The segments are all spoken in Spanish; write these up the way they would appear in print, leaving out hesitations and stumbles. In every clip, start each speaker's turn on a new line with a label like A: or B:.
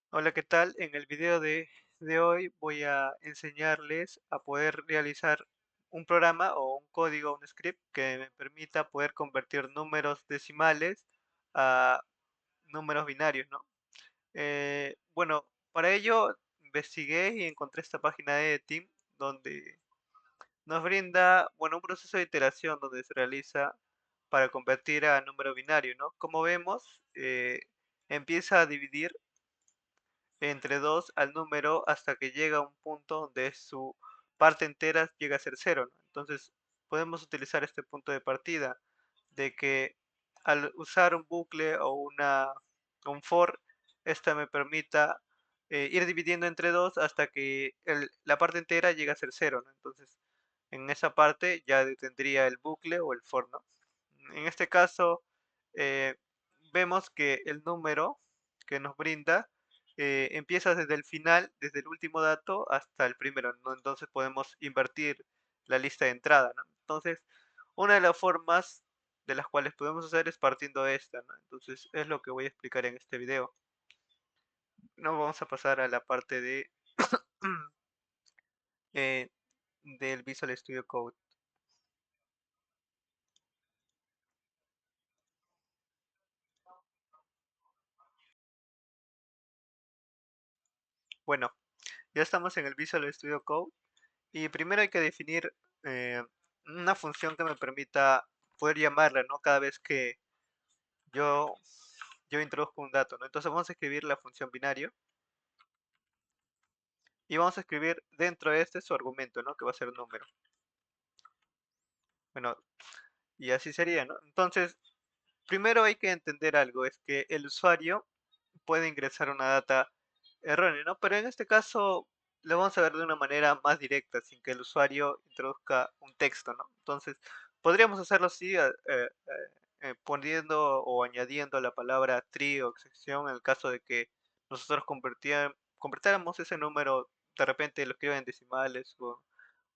A: Hola, ¿qué tal? En el video de hoy voy a enseñarles a poder realizar un programa o un código, un script que me permita poder convertir números decimales a números binarios, ¿no? Bueno, para ello investigué y encontré esta página de Team donde nos brinda, bueno, un proceso de iteración donde se realiza para convertir a número binario, ¿no? Como vemos, empieza a dividir entre 2 al número hasta que llega a un punto donde su parte entera llega a ser cero, ¿no? Entonces, podemos utilizar este punto de partida de que al usar un bucle o un for, esta me permita ir dividiendo entre 2 hasta que la parte entera llega a ser cero, ¿no? Entonces, en esa parte ya detendría el bucle o el for, ¿no? En este caso, eh, vemos que el número que nos brinda empieza desde el final, desde el último dato hasta el primero, ¿no? Entonces podemos invertir la lista de entrada, ¿no? Entonces, una de las formas de las cuales podemos hacer es partiendo de esta, ¿no? Entonces, es lo que voy a explicar en este video. No vamos a pasar a la parte de eh, del Visual Studio Code. Bueno, ya estamos en el Visual Studio Code y primero hay que definir eh, una función que me permita poder llamarla, ¿no? Cada vez que yo, yo introduzco un dato, ¿no? Entonces vamos a escribir la función binario y vamos a escribir dentro de este su argumento, ¿no? Que va a ser un número. Bueno, y así sería, ¿no? Entonces, primero hay que entender algo, es que el usuario puede ingresar una data errónea, ¿no? Pero en este caso lo vamos a ver de una manera más directa, sin que el usuario introduzca un texto, ¿no? Entonces, podríamos hacerlo así, poniendo o añadiendo la palabra tree o excepción en el caso de que nosotros convirtiéramos ese número, de repente lo escriban en decimales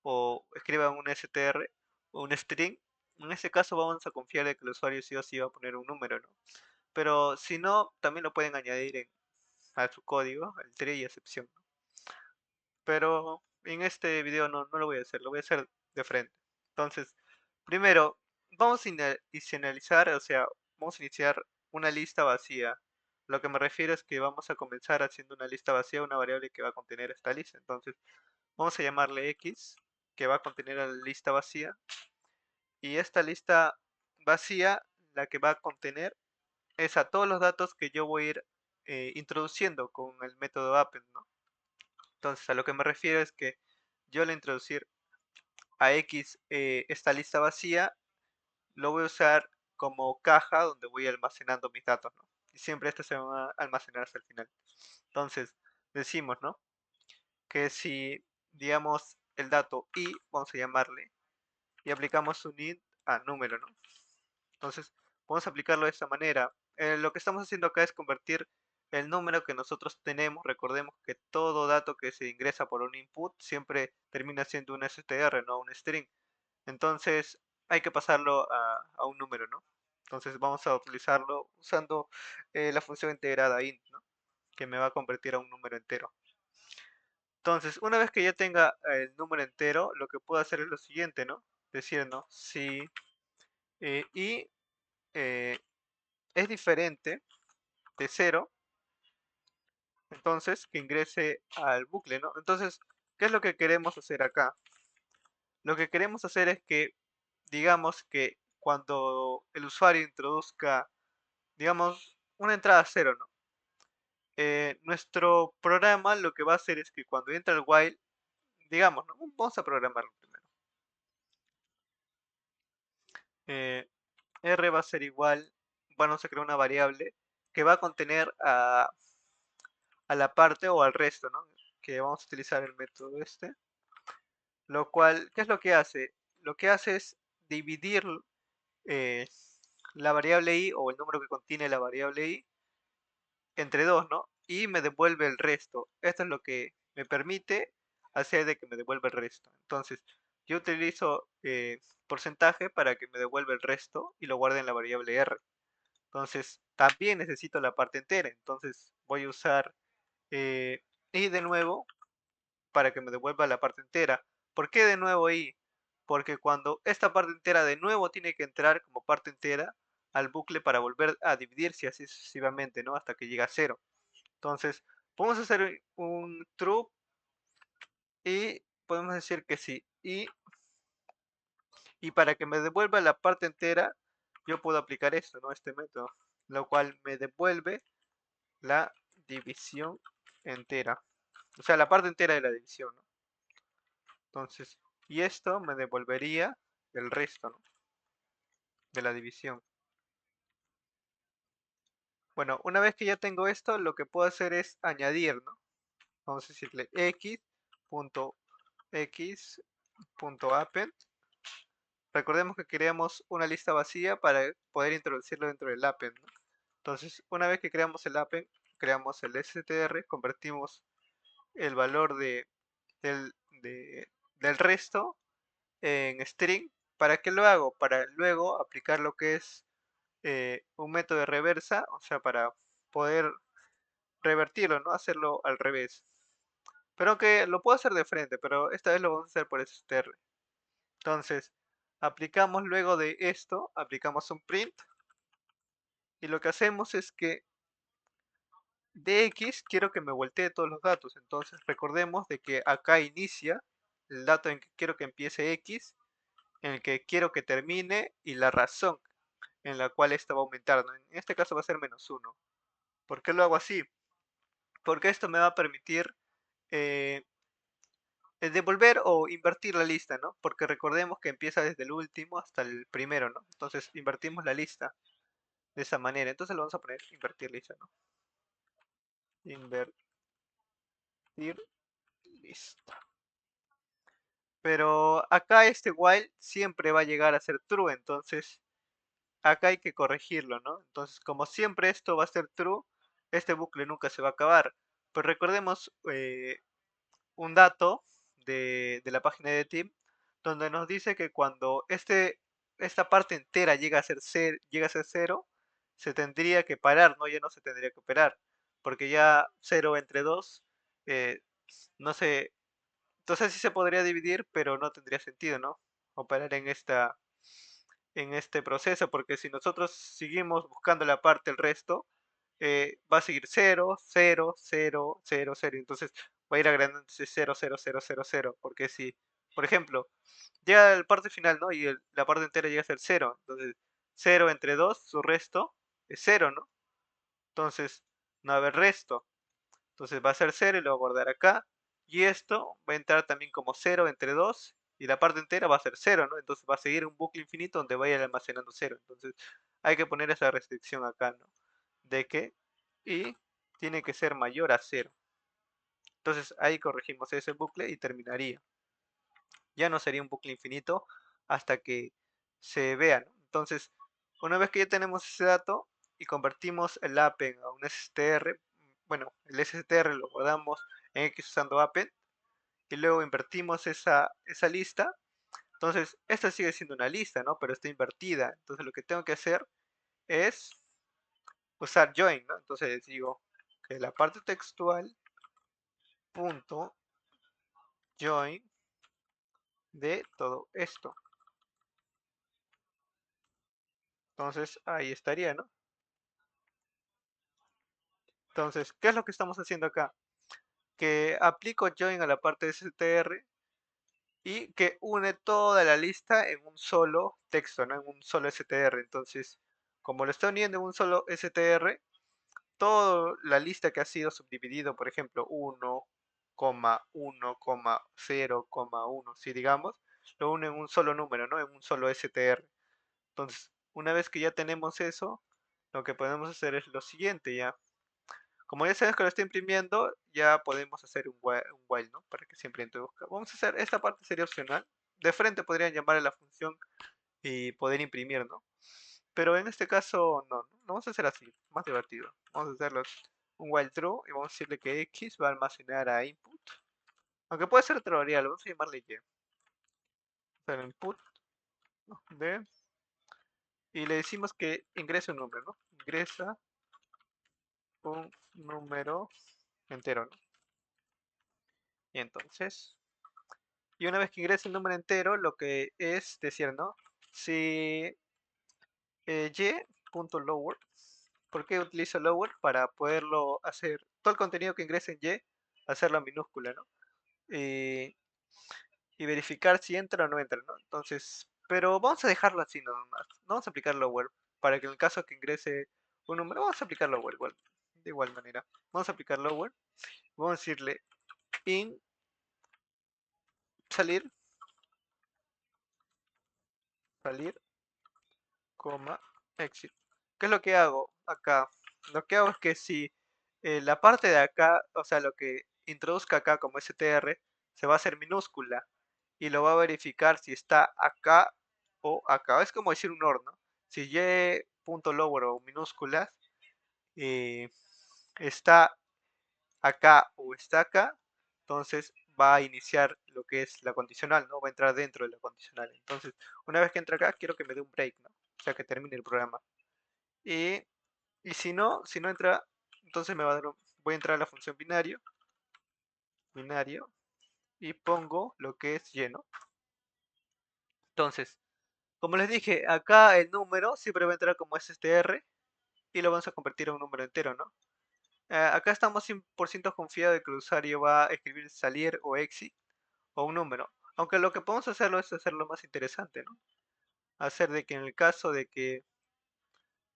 A: o escriban un str o un string. En ese caso vamos a confiar de que el usuario sí o sí va a poner un número, ¿no? Pero si no, también lo pueden añadir a su código, el tree y excepción, ¿no? Pero en este video no lo voy a hacer, lo voy a hacer de frente. Entonces, primero, vamos a inicializar, o sea, vamos a iniciar una lista vacía. Lo que me refiero es que vamos a comenzar haciendo una lista vacía, una variable que va a contener esta lista. Entonces, vamos a llamarle x, que va a contener la lista vacía, y esta lista vacía, la que va a contener es a todos los datos que yo voy a ir introduciendo con el método append, ¿no? Entonces, a lo que me refiero es que yo al introducir a X esta lista vacía, lo voy a usar como caja donde voy almacenando mis datos, ¿no? Y siempre estos se van a almacenar hasta el final. Entonces, decimos, ¿no? Que si, digamos, el dato i, vamos a llamarle, y aplicamos un int a número, ¿no? Entonces, podemos aplicarlo de esta manera. Lo que estamos haciendo acá es convertir el número que nosotros tenemos. Recordemos que todo dato que se ingresa por un input siempre termina siendo un str, no un string. Entonces, hay que pasarlo a un número, ¿no? Entonces, vamos a utilizarlo usando la función integrada int, ¿no? Que me va a convertir a un número entero. Entonces, una vez que ya tenga el número entero, lo que puedo hacer es lo siguiente, ¿no? Decir, ¿no? Si y eh, es diferente de cero, entonces que ingrese al bucle, ¿no? Entonces, ¿qué es lo que queremos hacer acá? Lo que queremos hacer es que, digamos que cuando el usuario introduzca, digamos, una entrada cero, ¿no? Nuestro programa lo que va a hacer es que cuando entra el while, digamos, ¿no? Vamos a programarlo primero. Eh, R va a ser igual, vamos a crear una variable que va a contener a la parte o al resto, ¿no? Que vamos a utilizar el método este. Lo cual, ¿qué es lo que hace? Lo que hace es dividir eh, la variable i o el número que contiene la variable i entre dos, ¿no? Y me devuelve el resto. Esto es lo que me permite hacer de que me devuelva el resto. Entonces, yo utilizo porcentaje para que me devuelva el resto y lo guarde en la variable r. Entonces, también necesito la parte entera. Entonces, voy a usar eh, y de nuevo para que me devuelva la parte entera. ¿Por qué de nuevo y? Porque cuando esta parte entera de nuevo tiene que entrar como parte entera al bucle para volver a dividirse así sucesivamente, ¿no? Hasta que llega a cero. Entonces, podemos hacer un true y podemos decir que sí. Y para que me devuelva la parte entera, yo puedo aplicar esto, ¿no? Este método, lo cual me devuelve la división entera. O sea, la parte entera de la división, ¿no? Entonces, y esto me devolvería el resto, ¿no? De la división. Bueno, una vez que ya tengo esto, lo que puedo hacer es añadir, ¿no? Vamos a decirle x.append. Recordemos que creamos una lista vacía para poder introducirlo dentro del append, ¿no? Entonces, una vez que creamos el append, creamos el str, convertimos el valor del, de- del resto en string. ¿Para qué lo hago? Para luego aplicar lo que es un método de reversa, o sea, para poder revertirlo, ¿no? Hacerlo al revés. Pero que lo puedo hacer de frente, pero esta vez lo vamos a hacer por str. Entonces, aplicamos luego de esto, aplicamos un print y lo que hacemos es que de x quiero que me voltee todos los datos. Entonces, recordemos de que acá inicia el dato en que quiero que empiece x, en el que quiero que termine y la razón en la cual esto va a aumentar, ¿no? En este caso va a ser -1. ¿Por qué lo hago así? Porque esto me va a permitir eh, devolver o invertir la lista, ¿no? Porque recordemos que empieza desde el último hasta el primero, ¿no? Entonces invertimos la lista de esa manera. Entonces lo vamos a poner invertir lista, ¿no? Invertir lista. Pero acá este while siempre va a llegar a ser true, entonces acá hay que corregirlo, ¿no? Entonces como siempre esto va a ser true, este bucle nunca se va a acabar. Pues recordemos un dato de la página de Team donde nos dice que cuando esta parte entera llega a ser cero, se tendría que parar, ¿no? Ya no se tendría que operar, porque ya cero entre 2 no sé, entonces sí se podría dividir, pero no tendría sentido, ¿no? Operar en este proceso, porque si nosotros seguimos buscando la parte, el resto, va a seguir cero, cero, cero, cero, cero. Entonces va a ir agrandándose cero, cero, cero, cero, cero. Porque si, por ejemplo, llega la parte final, ¿no? Y la parte entera llega a ser cero. Entonces, cero entre 2 su resto es cero, ¿no? Entonces, no va a haber resto. Entonces va a ser cero y lo voy a guardar acá. Y esto va a entrar también como cero entre 2 y la parte entera va a ser cero, ¿no? Entonces va a seguir un bucle infinito donde vaya almacenando cero. Entonces hay que poner esa restricción acá, ¿no? De que y tiene que ser mayor a cero. Entonces ahí corregimos ese bucle y terminaría. Ya no sería un bucle infinito hasta que se vea, ¿no? Entonces, una vez que ya tenemos ese dato y convertimos el append a un str, bueno, el str lo guardamos en x usando append y luego invertimos esa lista. Entonces, esta sigue siendo una lista, ¿no? Pero está invertida. Entonces, lo que tengo que hacer es usar join, ¿no? Entonces digo que la parte textual punto join de todo esto. Entonces, ahí estaría, ¿no? Entonces, ¿qué es lo que estamos haciendo acá? Que aplico join a la parte de str y que une toda la lista en un solo texto, ¿no? En un solo str. Entonces, como lo está uniendo en un solo str, toda la lista que ha sido subdividido, por ejemplo, 1,1,0,1, si digamos, lo une en un solo número, ¿no? En un solo str. Entonces, una vez que ya tenemos eso, lo que podemos hacer es lo siguiente, ya. Como ya sabes que lo está imprimiendo, ya podemos hacer un while, ¿no? Para que siempre introduzca. Vamos a hacer, esta parte sería opcional. De frente podrían llamar a la función y poder imprimir, ¿no? Pero en este caso, no, no vamos a hacer así, más divertido. Vamos a hacerlo un while true y vamos a decirle que x va a almacenar a input. Aunque puede ser otro variable, vamos a llamarle y. Hacer input de y le decimos que ingrese un número, ¿no? Ingresa un número entero, ¿no? Y entonces, y una vez que ingrese el número entero, lo que es decir, ¿no? Si y.lower, ¿por qué utilizo lower? Para poderlo hacer, todo el contenido que ingrese en y, hacerlo en minúscula, ¿no? Y, y verificar si entra o no entra, ¿no? Entonces, pero vamos a dejarlo así nomás. No vamos a aplicar lower, para que en el caso que ingrese un número, vamos a aplicar lower igual, de igual manera. Vamos a aplicar lower, vamos a decirle in salir, salir, coma, exit. ¿Qué es lo que hago acá? Lo que hago es que si la parte de acá, o sea, lo que introduzca acá como str, se va a hacer minúscula y lo va a verificar si está acá o acá. Es como decir un OR, ¿no? Si y.lower o minúsculas eh, está acá o está acá, entonces va a iniciar lo que es la condicional, ¿no? Va a entrar dentro de la condicional. Entonces, una vez que entra acá, quiero que me dé un break, ¿no? O sea, que termine el programa. Y, y si no entra, entonces me va a dar voy a entrar a la función binario, y pongo lo que es lleno. Entonces, como les dije, acá el número siempre va a entrar como str y lo vamos a convertir a un número entero, ¿no? Acá estamos 100% confiados de que el usuario va a escribir salir o exit o un número. Aunque lo que podemos hacerlo es hacerlo más interesante, ¿no? Hacer de que en el caso de que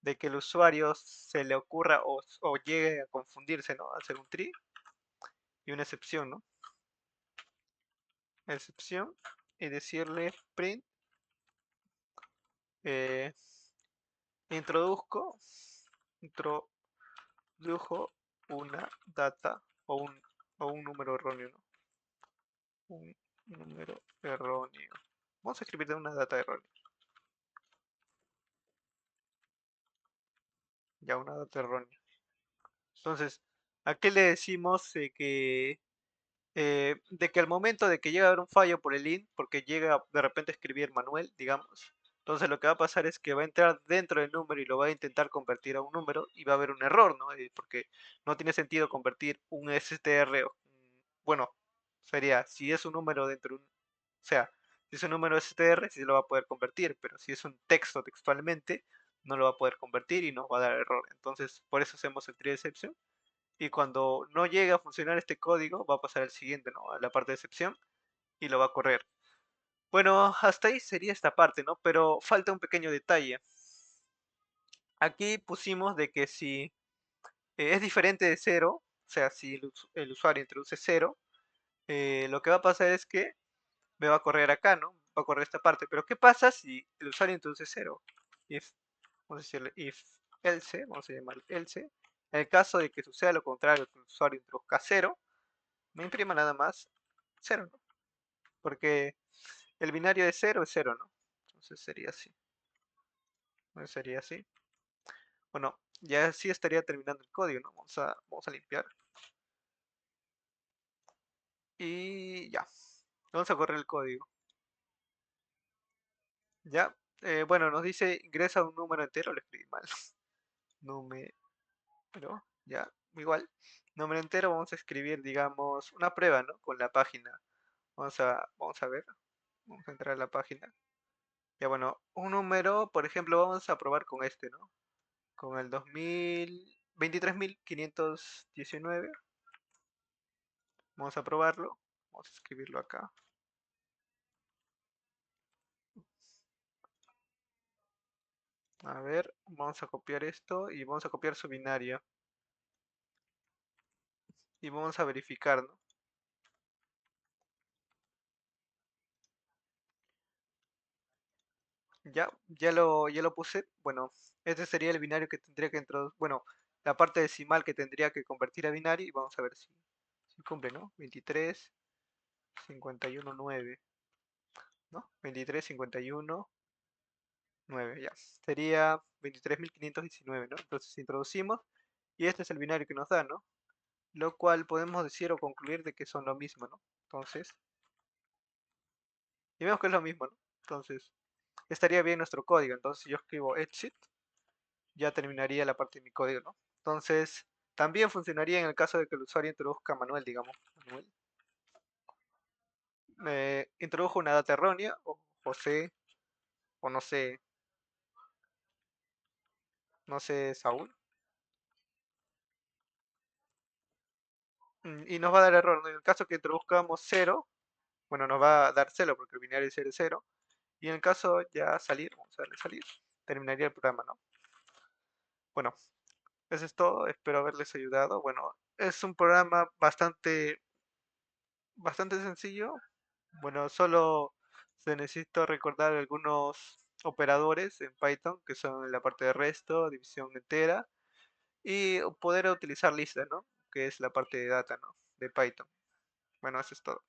A: el usuario se le ocurra o llegue a confundirse, ¿no? Hacer un tree y una excepción, ¿no? Excepción y decirle print eh, introduzco introdujo una data o un número erróneo, ¿no? Un número erróneo. Vamos a escribir de una data errónea. Ya, una data errónea. Entonces, ¿a qué le decimos de que al momento de que llega a haber un fallo por el int, porque llega de repente a escribir Manuel, digamos, entonces lo que va a pasar es que va a entrar dentro del número y lo va a intentar convertir a un número y va a haber un error, ¿no? Porque no tiene sentido convertir un str, bueno, sería, si es un número dentro de un, o sea, si es un número str, sí lo va a poder convertir, pero si es un texto textualmente, no lo va a poder convertir y nos va a dar error. Entonces, por eso hacemos el tree exception y cuando no llegue a funcionar este código va a pasar al siguiente, ¿no? A la parte de excepción y lo va a correr. Bueno, hasta ahí sería esta parte, ¿no? Pero falta un pequeño detalle. Aquí pusimos de que si es diferente de cero, o sea, si el usuario introduce cero, lo que va a pasar es que me va a correr acá, ¿no? Va a correr esta parte. Pero ¿qué pasa si el usuario introduce cero? If, vamos a decirle if else, vamos a llamar else. En el caso de que suceda lo contrario, que el usuario introduzca cero, me imprima nada más cero, ¿no? Porque el binario de cero es cero, ¿no? Entonces sería así. Entonces sería así. Bueno, ya así estaría terminando el código, ¿no? Vamos a limpiar. Y ya. Vamos a correr el código. Ya. Bueno, nos dice ingresa un número entero, lo escribí mal. Número, ya, igual. Número entero, vamos a escribir, digamos, una prueba, ¿no? Con la página. Vamos a ver. Vamos a entrar a la página. Ya bueno, un número, por ejemplo, vamos a probar con este, ¿no? Con el 23.519. Vamos a probarlo. Vamos a escribirlo acá. A ver, vamos a copiar esto y vamos a copiar su binario. Y vamos a verificar, ¿no? Ya lo puse. Bueno, este sería el binario que tendría que introducir. Bueno, la parte decimal que tendría que convertir a binario. Y vamos a ver si cumple, ¿no? 23, 51, 9. ¿No? 23, 51, 9, ya. Sería 23.519, ¿no? Entonces introducimos y este es el binario que nos da, ¿no? Lo cual podemos decir o concluir de que son lo mismo, ¿no? Entonces, y vemos que es lo mismo, ¿no? Entonces, estaría bien nuestro código. Entonces, si yo escribo exit, ya terminaría la parte de mi código, ¿no? Entonces, También funcionaría en el caso de que el usuario introduzca Manuel, digamos. Manuel. Introdujo una data errónea, o José, o no sé, no sé, Saúl. Y nos va a dar error, ¿no? En el caso que introduzcamos cero, bueno, nos va a dar cero porque el binario es 0 es 0. Y en el caso ya salir, vamos a darle salir, terminaría el programa, ¿no? Bueno, eso es todo, espero haberles ayudado. Bueno, es un programa bastante sencillo. Bueno, solo se necesita recordar algunos operadores en Python, que son la parte de resto, división entera, y poder utilizar listas, ¿no? Que es la parte de data, ¿no? De Python. Bueno, eso es todo.